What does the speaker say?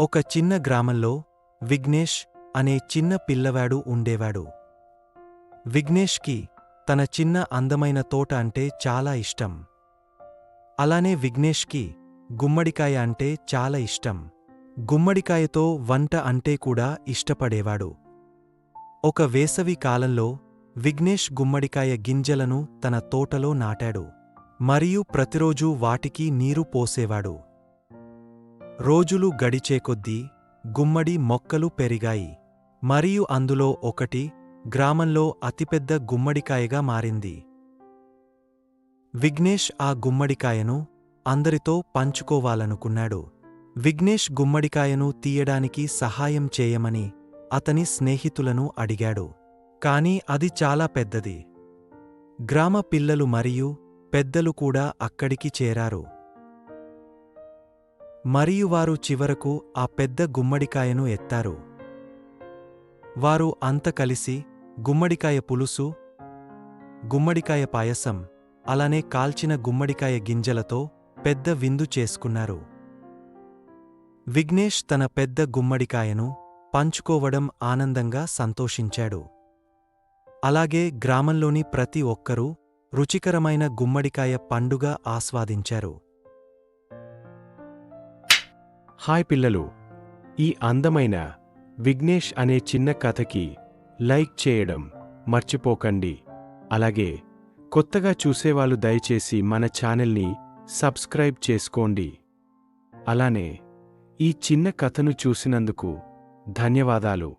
ఒక చిన్న గ్రామంలో విఘ్నేష్ అనే చిన్న పిల్లవాడు ఉండేవాడు. విఘ్నేష్కి తన చిన్న అందమైన తోట అంటే చాలా ఇష్టం. అలానే విఘ్నేష్కి గుమ్మడికాయ అంటే చాలా ఇష్టం. గుమ్మడికాయతో వంట అంటే కూడా ఇష్టపడేవాడు. ఒక వేసవి కాలంలో విఘ్నేష్ గుమ్మడికాయ గింజలను తన తోటలో నాటాడు. మరియు ప్రతిరోజూ వాటికి నీరు పోసేవాడు. రోజులు గడిచేకొద్దీ గుమ్మడి మొక్కలు పెరిగాయి. మరియు అందులో ఒకటి గ్రామంలో అతిపెద్ద గుమ్మడికాయగా మారింది. విఘ్నేష్ ఆ గుమ్మడికాయను అందరితో పంచుకోవాలనుకున్నాడు. విఘ్నేష్ గుమ్మడికాయను తీయడానికి సహాయం చేయమని అతని స్నేహితులను అడిగాడు. కాని అది చాలా పెద్దది. గ్రామ పిల్లలు మరియు పెద్దలు కూడా అక్కడికి చేరారు. మరియు వారు చివరకు ఆ పెద్ద గుమ్మడికాయను ఎత్తారు. వారు అంత కలిసి గుమ్మడికాయ పులుసు, గుమ్మడికాయ పాయసం, అలానే కాల్చిన గుమ్మడికాయ గింజలతో పెద్ద విందు చేసుకున్నారు. విఘ్నేష్ తన పెద్ద గుమ్మడికాయను పంచుకోవడం ఆనందంగా సంతోషించాడు. అలాగే గ్రామంలోని ప్రతి ఒక్కరూ రుచికరమైన గుమ్మడికాయ పండుగ ఆస్వాదించారు. హాయ్ పిల్లలు, ఈ అందమైన విఘ్నేష్ అనే చిన్న కథకి లైక్ చేయడం మర్చిపోకండి. అలాగే కొత్తగా చూసేవాళ్ళు దయచేసి మన ఛానల్ని సబ్స్క్రైబ్ చేసుకోండి. అలానే ఈ చిన్న కథను చూసినందుకు ధన్యవాదాలు.